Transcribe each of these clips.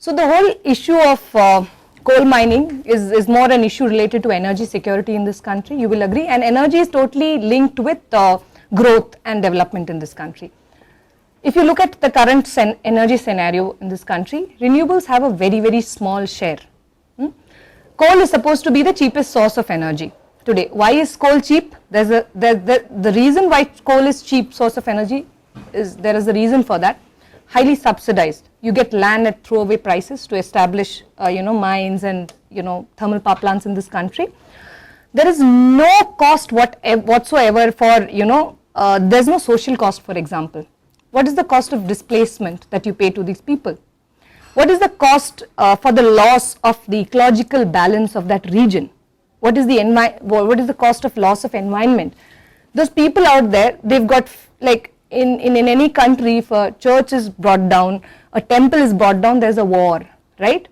So the whole issue of coal mining is more an issue related to energy security in this country, you will agree, and energy is totally linked with growth and development in this country. If you look at the current energy scenario in this country, renewables have a very small share. Coal is supposed to be the cheapest source of energy today. Why is coal cheap? The reason why coal is cheap source of energy is, there is a reason for that. Highly subsidized. You get land at throwaway prices to establish mines and thermal power plants in this country. There is no cost whatsoever for there's no social cost, for example. What is the cost of displacement that you pay to these people? What is the cost for the loss of the ecological balance of that region? What is the cost of loss of environment? Those people out there, they've got, like in any country, if a church is brought down, a temple is brought down, there's a war, right?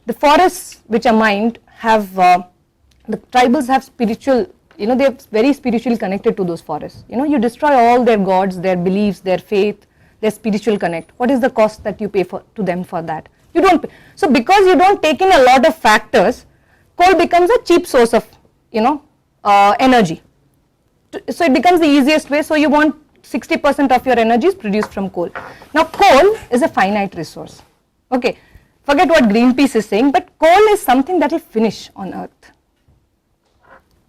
The forests which are mined have, the tribals have spiritual, they're very spiritually connected to those forests. You destroy all their gods, their beliefs, their faith, their spiritual connect. What is the cost that you pay to them for that? You don't pay. So because you don't take in a lot of factors, coal becomes a cheap source of energy. So it becomes the easiest way. So you want 60% of your energy is produced from coal. Now coal is a finite resource. Okay, forget what Greenpeace is saying, but coal is something that will finish on earth.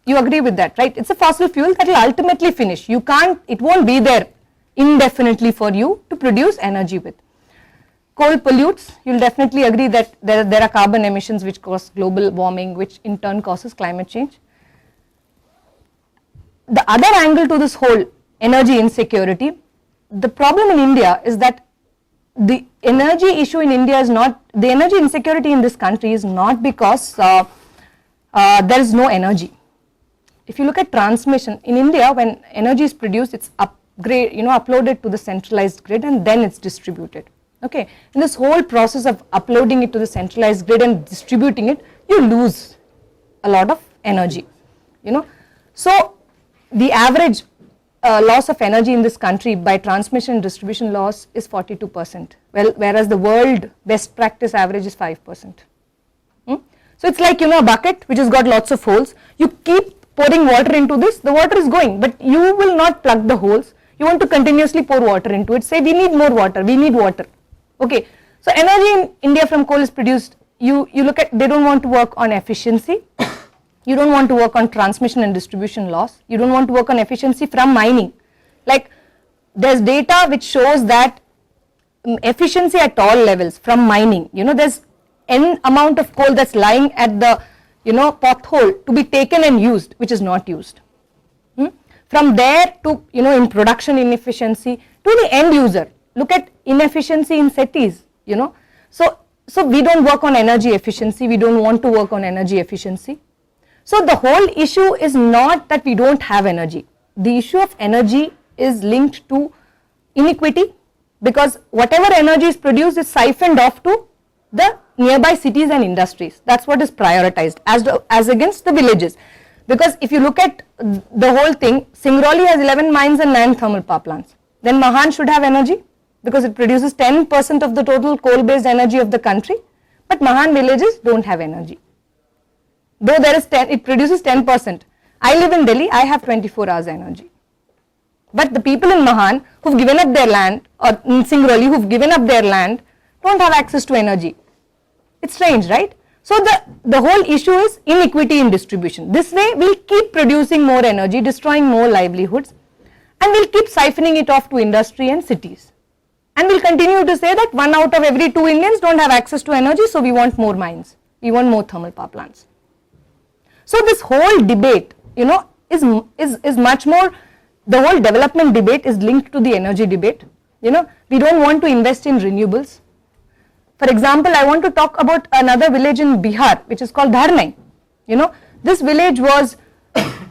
You agree with that, right? It's a fossil fuel that will ultimately finish. It won't be there indefinitely for you to produce energy with. Coal pollutes. You'll definitely agree that there are carbon emissions which cause global warming, which in turn causes climate change. The other angle to this whole energy insecurity, the problem in India is that the energy issue in India is not, the energy insecurity in this country is not because there is no energy. If you look at transmission, in India when energy is produced, it's uploaded to the centralized grid and then it's distributed. Okay, in this whole process of uploading it to the centralized grid and distributing it, you lose a lot of energy, So the average loss of energy in this country by transmission and distribution loss is 42%, whereas the world best practice average is 5%. So it's like a bucket which has got lots of holes. You keep pouring water into this, the water is going, but you will not plug the holes. You want to continuously pour water into it, say we need more water, we need water. Okay, so energy in India from coal is produced, you look at, they don't want to work on efficiency, you don't want to work on transmission and distribution loss, you don't want to work on efficiency from mining. Like there's data which shows that efficiency at all levels from mining, there's n amount of coal that's lying at the pothole to be taken and used, which is not used. From there to in production inefficiency to the end user. Look at inefficiency in cities, so we don't work on energy efficiency, we don't want to work on energy efficiency. So the whole issue is not that we don't have energy. The issue of energy is linked to inequity, because whatever energy is produced is siphoned off to the nearby cities and industries. That's what is prioritized as against the villages. Because if you look at the whole thing, Singrauli has 11 mines and 9 thermal power plants. Then Mahan should have energy because it produces 10% of the total coal-based energy of the country. But Mahan villages don't have energy. Though there is it produces 10%. I live in Delhi, I have 24 hours energy. But the people in Mahan who've given up their land, or in Singrauli who've given up their land, don't have access to energy. It's strange, right? So the whole issue is inequity in distribution. This way we'll keep producing more energy, destroying more livelihoods, and we'll keep siphoning it off to industry and cities. And we'll continue to say that 1 out of every 2 Indians don't have access to energy, so we want more mines, we want more thermal power plants. So this whole debate, is much more, the whole development debate is linked to the energy debate. We don't want to invest in renewables. For example, I want to talk about another village in Bihar, which is called Dharnai. This village was,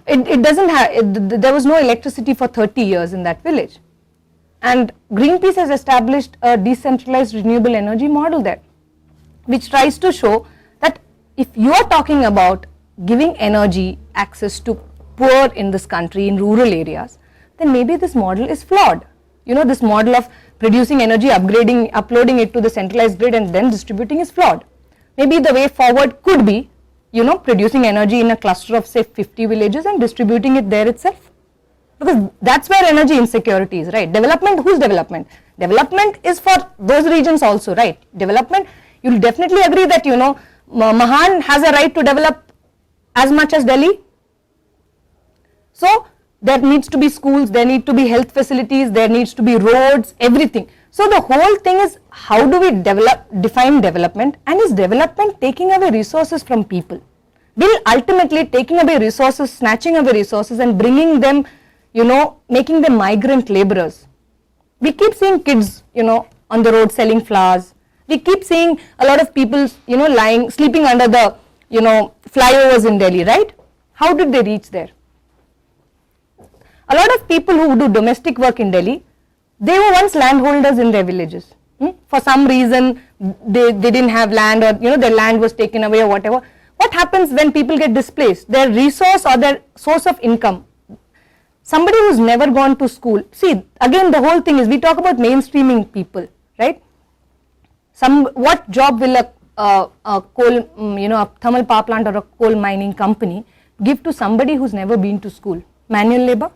it doesn't have, there was no electricity for 30 years in that village. And Greenpeace has established a decentralized renewable energy model there, which tries to show that if you are talking about giving energy access to poor in this country, in rural areas, then maybe this model is flawed. this model of producing energy, uploading it to the centralized grid and then distributing is flawed. Maybe the way forward could be, producing energy in a cluster of say 50 villages and distributing it there itself. Because that's where energy insecurity is, right? Development, whose development? Development is for those regions also, right? Development, you'll definitely agree that, Mahan has a right to develop as much as Delhi. So, there needs to be schools, there need to be health facilities, there needs to be roads, everything. So, the whole thing is how do we define development, and is development taking away resources from people? Will ultimately taking away resources, snatching away resources and bringing them, making them migrant laborers. We keep seeing kids, on the road selling flowers. We keep seeing a lot of people, sleeping under the, flyovers in Delhi, right? How did they reach there? A lot of people who do domestic work in Delhi, they were once landholders in their villages. For some reason, they didn't have land, or, their land was taken away or whatever. What happens when people get displaced? Their resource or their source of income. Somebody who's never gone to school. See, again, the whole thing is we talk about mainstreaming people, right? What job will a coal, a thermal power plant or a coal mining company give to somebody who's never been to school? Manual labor?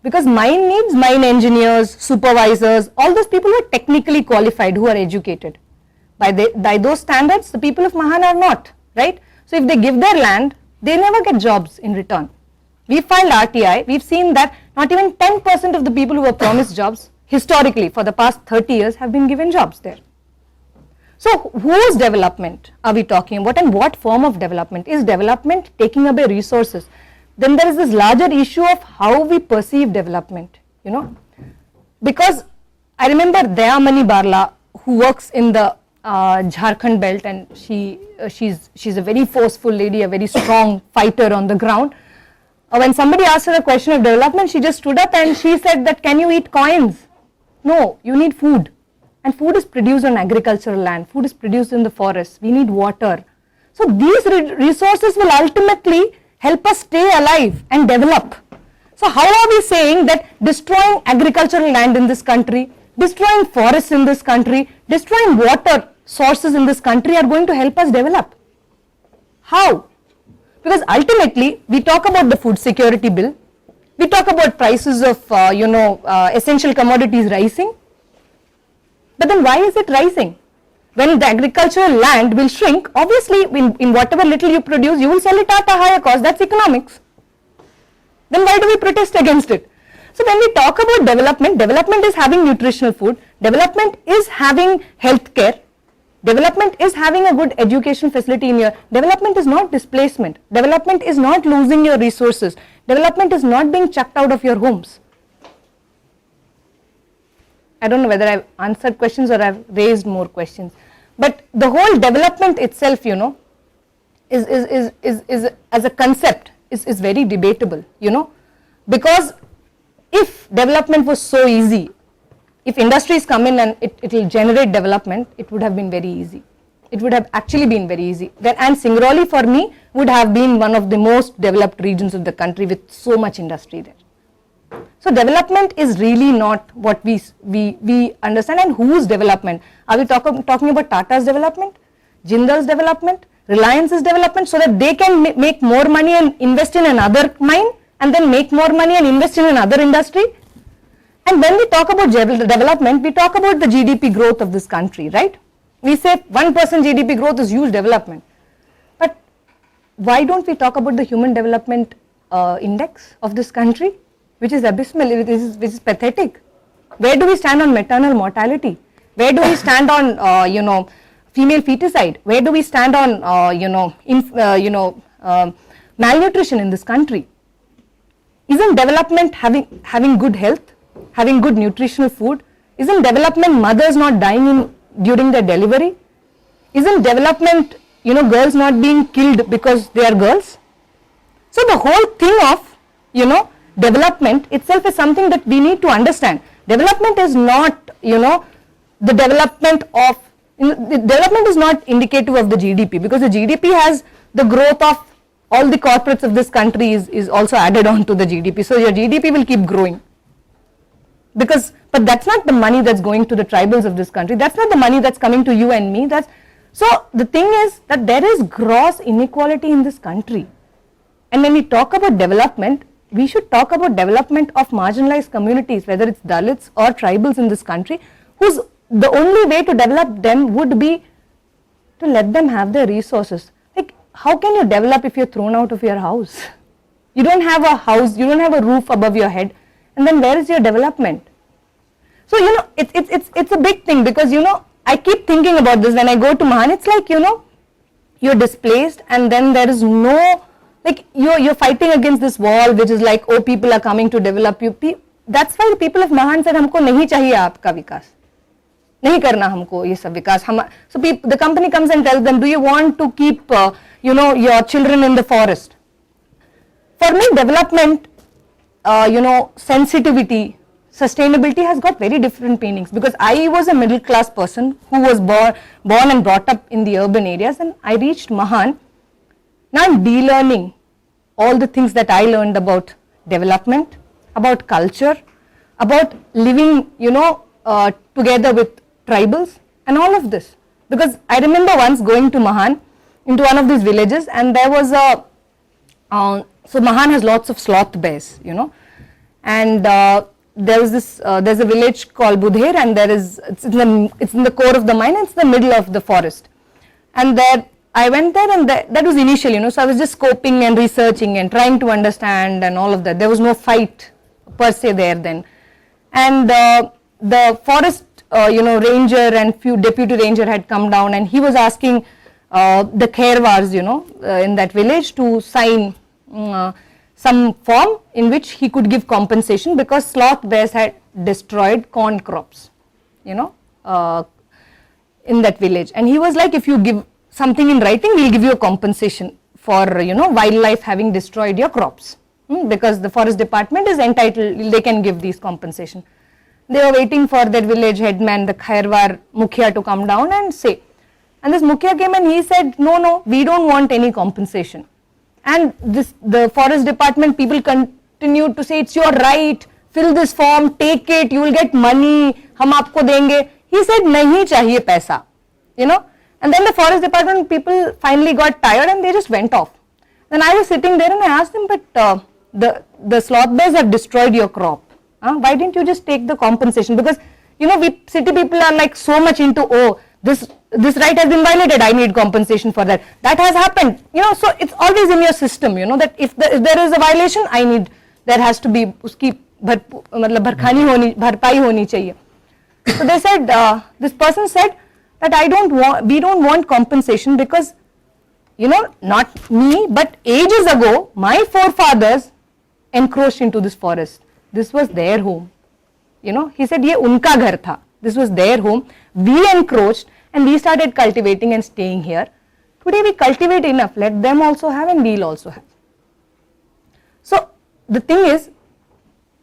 Because mine needs mine engineers, supervisors, all those people who are technically qualified, who are educated. By those standards, the people of Mahan are not, right? So if they give their land, they never get jobs in return. We filed RTI, we've seen that not even 10% of the people who were promised jobs historically for the past 30 years have been given jobs there. So whose development are we talking about, and what form of development? Is development taking away resources? Then there is this larger issue of how we perceive development, because I remember Dayamani Barla, who works in the Jharkhand belt, and she's a very forceful lady, a very strong fighter on the ground. When somebody asked her a question of development, she just stood up and she said that, can you eat coins? No, you need food, and food is produced on agricultural land, food is produced in the forests, we need water. So these resources will ultimately help us stay alive and develop. So how are we saying that destroying agricultural land in this country, destroying forests in this country, destroying water sources in this country are going to help us develop? How? Because ultimately we talk about the food security bill, we talk about prices of essential commodities rising, but then why is it rising? When the agricultural land will shrink, obviously in whatever little you produce, you will sell it at a higher cost. That's economics. Then why do we protest against it? So when we talk about development, development is having nutritional food, development is having health care, development is having a good education facility in your, development is not displacement, development is not losing your resources, development is not being chucked out of your homes. I don't know whether I've answered questions or I've raised more questions. But the whole development itself, is as a concept is very debatable, because if development was so easy, if industries come in and it will generate development, it would have been very easy. It would have actually been very easy. And Singrauli for me would have been one of the most developed regions of the country with so much industry there. So development is really not what we understand. And whose development? Are we talking about Tata's development, Jindal's development, Reliance's development, so that they can make more money and invest in another mine, and then make more money and invest in another industry? And when we talk about development, we talk about the GDP growth of this country, right? We say 1% GDP growth is huge development. But why don't we talk about the human development index of this country, which is abysmal, which is pathetic? Where do we stand on maternal mortality? Where do we stand on, female feticide? Where do we stand on, malnutrition in this country? Isn't development having good health, having good nutritional food? Isn't development mothers not dying during their delivery? Isn't development, girls not being killed because they are girls? So the whole thing of, development itself is something that we need to understand. Development is not, the development of, development is not indicative of the GDP, because the GDP has the growth of all the corporates of this country is also added on to the GDP. So your GDP will keep growing. but that's not the money that's going to the tribals of this country. That's not the money that's coming to you and me. So the thing is that there is gross inequality in this country. And when we talk about development, we should talk about development of marginalized communities, whether it's Dalits or tribals in this country, whose the only way to develop them would be to let them have their resources. Like, how can you develop if you're thrown out of your house? You don't have a house, you don't have a roof above your head, and then where is your development? So, you know, it's a big thing, because, you know, I keep thinking about this when I go to Mahan. It's like, you know, you're displaced, and then there is no, like, you're fighting against this wall, which is like, oh, people are coming to develop you. That's why the people of Mahan said, हमको नहीं चाहिए आपका विकास, नहीं करना हमको ये सब विकास. So the company comes and tells them, do you want to keep, you know, your children in the forest? For me, development, you know, sensitivity, sustainability has got very different meanings, because I was a middle class person who was born and brought up in the urban areas, and I reached Mahan. Now I'm de-learning all the things that I learned about development, about culture, about living, you know, together with tribals and all of this. Because I remember once going to Mahan, into one of these villages, and there was a, so Mahan has lots of sloth bears, you know, and there was this, there's a village called Budher, and it's in the core of the mine, and it's in the middle of the forest. And there, I went there, and that was initial, you know, so I was just scoping and researching and trying to understand and all of that. There was no fight per se there then. And the forest, you know, ranger and few deputy ranger had come down, and he was asking the Khairwars, you know, in that village to sign some form in which he could give compensation, because sloth bears had destroyed corn crops, you know, in that village. And he was like, if you give something in writing, we'll give you a compensation for, you know, wildlife having destroyed your crops, because the forest department is entitled, they can give these compensation. They were waiting for that village headman, the Khairwar Mukhya, to come down and say. And this Mukhya came and he said, no, we don't want any compensation. And the forest department people continued to say, it's your right, fill this form, take it, you will get money, hum aapko denge. He said, nahi chahiye paisa, you know. And then the forest department people finally got tired, and they just went off. Then I was sitting there and I asked them, but the sloth bears have destroyed your crop. Why didn't you just take the compensation? Because, you know, we city people are like so much into, oh, this right has been violated, I need compensation for that. That has happened, you know, so it's always in your system, you know, that if there is a violation, there has to be, uski bharpai honi chahiye. So they said, this person said that we don't want compensation, because, you know, not me, but ages ago, my forefathers encroached into this forest. This was their home, you know. He said, ye unka ghar tha. This was their home. We encroached, and we started cultivating and staying here. Today we cultivate enough. Let them also have, and we'll also have. So the thing is,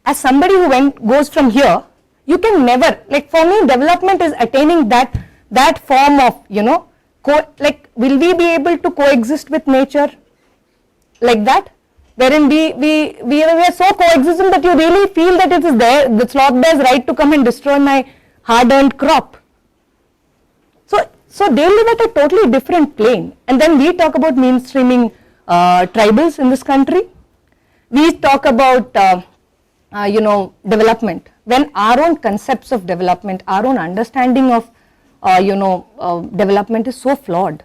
as somebody who goes from here, you can never, like, for me, development is attaining that form of, you know, like, will we be able to coexist with nature like that? Wherein we are so coexistent that you really feel that it is the sloth bear's right to come and destroy my hard-earned crop. So they live at a totally different plane. And then we talk about mainstreaming tribals in this country. We talk about, you know, development. When our own concepts of development, our own understanding of, you know, development is so flawed,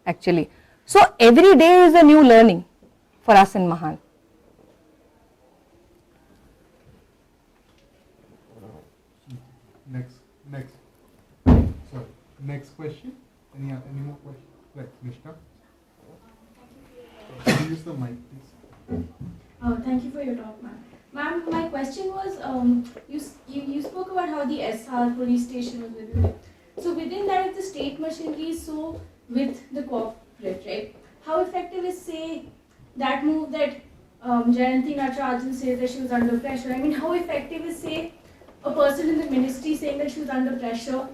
actually. So every day is a new learning for us in Mahan. Next question. Any more questions? Like, Mishka? Could you use the mic, please? Thank you for your talk, ma'am. Ma'am, my question was, you spoke about how the SR police station was with you. So within that, if the state machinery is so with the corporate, right? How effective is, say, that move that Jayanti Natarajan says that she was under pressure? I mean, how effective is, say, a person in the ministry saying that she was under pressure,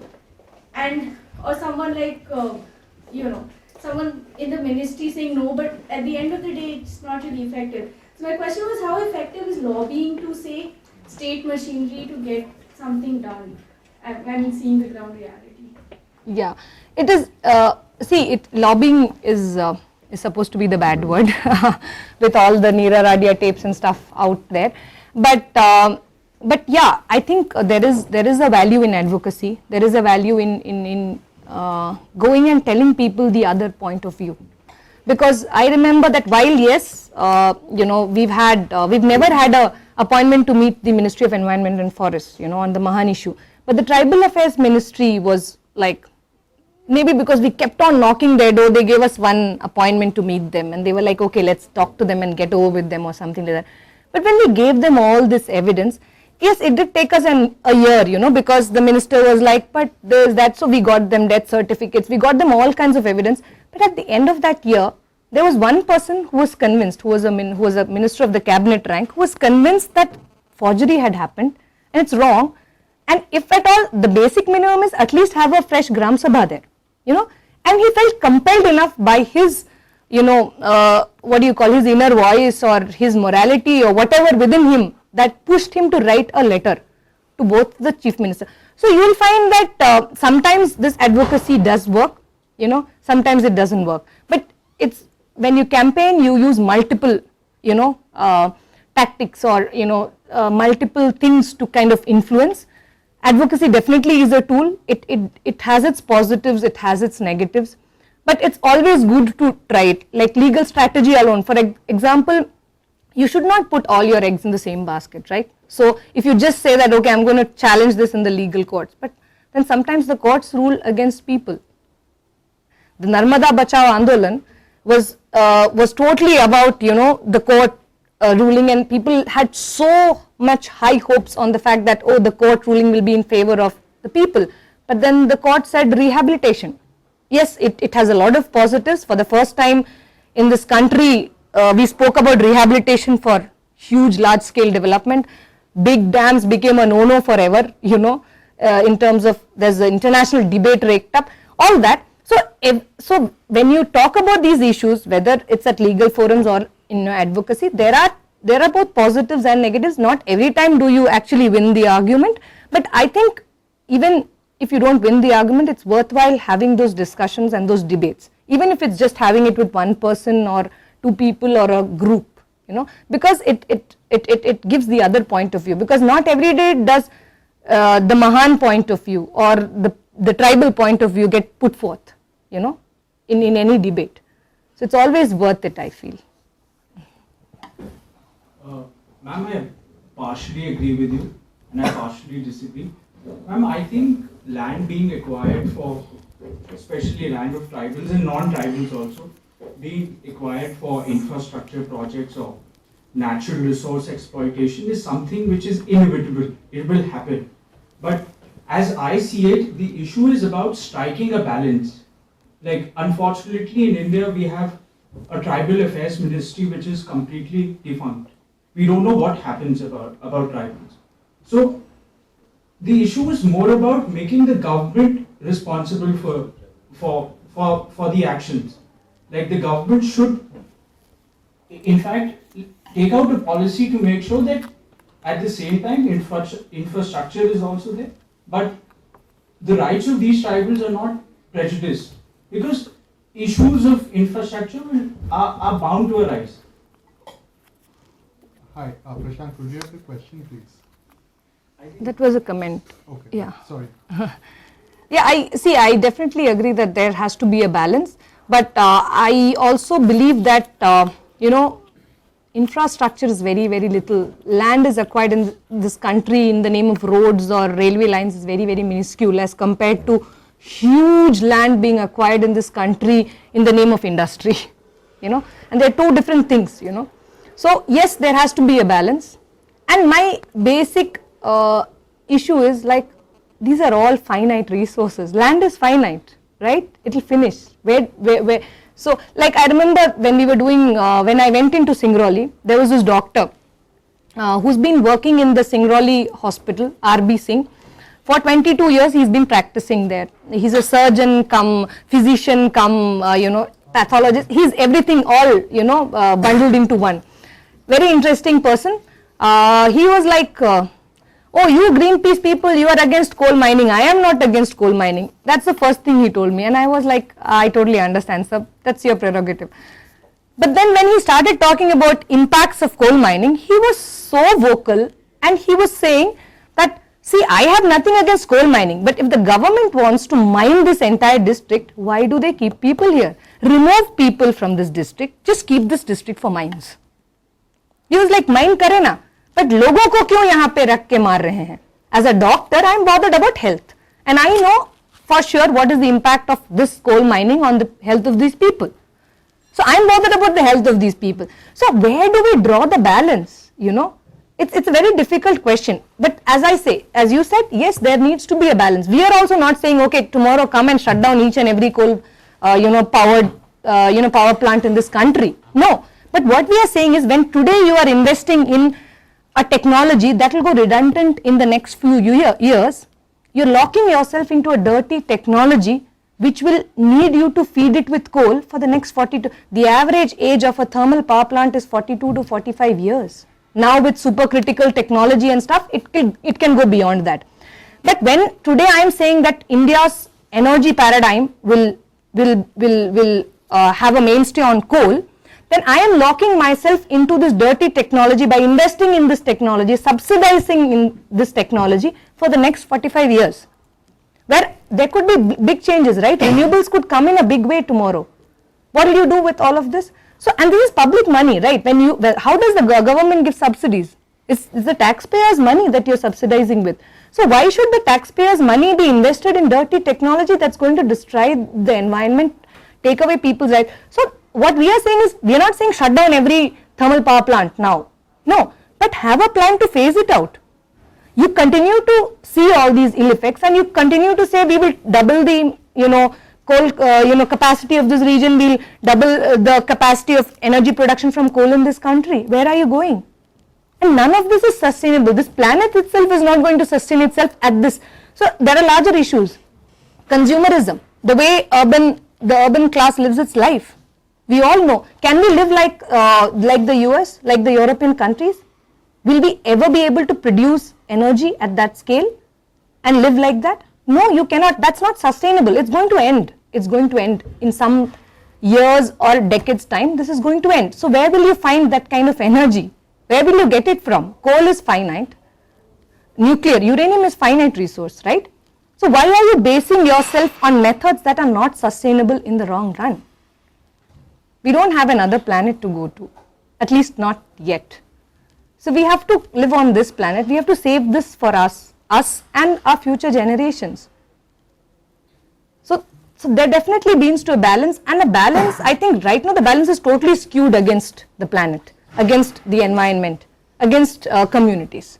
and or someone like, you know, someone in the ministry saying no, but at the end of the day, it's not really effective. So my question was, how effective is lobbying to, say, state machinery to get something done? I mean, seeing the ground reality. Yeah, it is. Lobbying is supposed to be the bad word with all the Neera Radia tapes and stuff out there. But yeah, I think there is a value in advocacy. There is a value in going and telling people the other point of view. Because I remember that while yes, we've never had a appointment to meet the Ministry of Environment and Forests, on the Mahan issue. But the Tribal Affairs Ministry was like, maybe because we kept on knocking their door, they gave us one appointment to meet them, and they were like, okay, let's talk to them and get over with them or something like that. But when we gave them all this evidence, yes, it did take us a year, because the minister was like, but there's that, so we got them death certificates, we got them all kinds of evidence. But at the end of that year, there was one person who was convinced, who was a minister of the cabinet rank, who was convinced that forgery had happened and it's wrong. And if at all, the basic minimum is at least have a fresh Gram Sabha there, and he felt compelled enough by his, his inner voice or his morality or whatever within him that pushed him to write a letter to both the chief minister. So you will find that sometimes this advocacy does work, sometimes it doesn't work. But it's when you campaign, you use multiple, tactics or, multiple things to kind of influence. Advocacy definitely is a tool. It has its positives, it has its negatives, but it's always good to try it. Like legal strategy alone, for example, you should not put all your eggs in the same basket, right? So if you just say that, okay, I'm going to challenge this in the legal courts, but then sometimes the courts rule against people. The Narmada Bachao Andolan was totally about, the court ruling, and people had so much high hopes on the fact that, oh, the court ruling will be in favor of the people. But then the court said rehabilitation. Yes, it has a lot of positives. For the first time in this country, we spoke about rehabilitation for huge large scale development. Big dams became a no-no forever, in terms of there's an international debate raked up, all that. So when you talk about these issues, whether it's at legal forums or in advocacy, there are both positives and negatives. Not every time do you actually win the argument, but I think even if you don't win the argument, it's worthwhile having those discussions and those debates, even if it's just having it with one person or two people or a group, because it gives the other point of view, because not every day does the Mahan point of view or the tribal point of view get put forth, in any debate. So it's always worth it, I feel. Ma'am, I partially agree with you and I partially disagree. Ma'am, I think land being acquired for, especially land of tribals and non-tribals also, being acquired for infrastructure projects or natural resource exploitation is something which is inevitable. It will happen. But as I see it, the issue is about striking a balance. Like, unfortunately in India we have a tribal affairs ministry which is completely defunct. We don't know what happens about tribals. So the issue is more about making the government responsible for the actions. Like, the government should, in fact, take out a policy to make sure that at the same time infrastructure is also there, but the rights of these tribals are not prejudiced, because issues of infrastructure are bound to arise. Hi, Prashant, could you have the question, please? That was a comment. Okay. Yeah. Sorry. Yeah, I definitely agree that there has to be a balance, but I also believe that, infrastructure is very, very little. Land is acquired in this country in the name of roads or railway lines is very, very minuscule as compared to huge land being acquired in this country in the name of industry, and they are two different things, So yes, there has to be a balance, and my basic issue is like, these are all finite resources. Land is finite, right? It will finish. Where? So, like, I remember when we were doing, when I went into Singrauli, there was this doctor who's been working in the Singrauli hospital, R.B. Singh. For 22 years, he's been practicing there. He's a surgeon cum physician cum, pathologist. He's everything all, bundled into one. Very interesting person. He was like, oh, you Greenpeace people, you are against coal mining. I am not against coal mining. That's the first thing he told me. And I was like, I totally understand, sir. That's your prerogative. But then when he started talking about impacts of coal mining, he was so vocal and he was saying that, see, I have nothing against coal mining, but if the government wants to mine this entire district, why do they keep people here? Remove people from this district, just keep this district for mines. He was like, mine करे ना, but लोगों को क्यों यहाँ पे रख के मार रहे हैं? As a doctor, I am bothered about health, and I know for sure what is the impact of this coal mining on the health of these people. So I am bothered about the health of these people. So where do we draw the balance? You know, it's a very difficult question. But as I say, as you said, yes, there needs to be a balance. We are also not saying, okay, tomorrow come and shut down each and every coal, powered, power plant in this country. No. But what we are saying is, when today you are investing in a technology that will go redundant in the next few years, you're locking yourself into a dirty technology which will need you to feed it with coal for the next 42. The average age of a thermal power plant is 42 to 45 years. Now with supercritical technology and stuff, it can go beyond that. But when today I am saying that India's energy paradigm will have a mainstay on coal, then I am locking myself into this dirty technology by investing in this technology, subsidizing in this technology for the next 45 years. Where there could be big changes, right? Renewables could come in a big way tomorrow. What will you do with all of this? So, and this is public money, right? How does the government give subsidies? It's the taxpayers' money that you're subsidizing with. So why should the taxpayers' money be invested in dirty technology that's going to destroy the environment, take away people's rights? So what we are saying is, we are not saying shut down every thermal power plant now. No, but have a plan to phase it out. You continue to see all these ill effects, and you continue to say we will double the coal capacity of this region, we'll double the capacity of energy production from coal in this country. Where are you going? And none of this is sustainable. This planet itself is not going to sustain itself at this. So there are larger issues. Consumerism, the way the urban class lives its life. We all know. Can we live like the US, like the European countries? Will we ever be able to produce energy at that scale and live like that? No, you cannot. That's not sustainable. It's going to end. It's going to end in some years or decades time. This is going to end. So where will you find that kind of energy? Where will you get it from? Coal is finite. Nuclear, uranium is finite resource, right? So why are you basing yourself on methods that are not sustainable in the long run? We don't have another planet to go to, at least not yet. So we have to live on this planet. We have to save this for us and our future generations. So there definitely needs to a balance, and a balance, I think right now the balance is totally skewed against the planet, against the environment, against communities.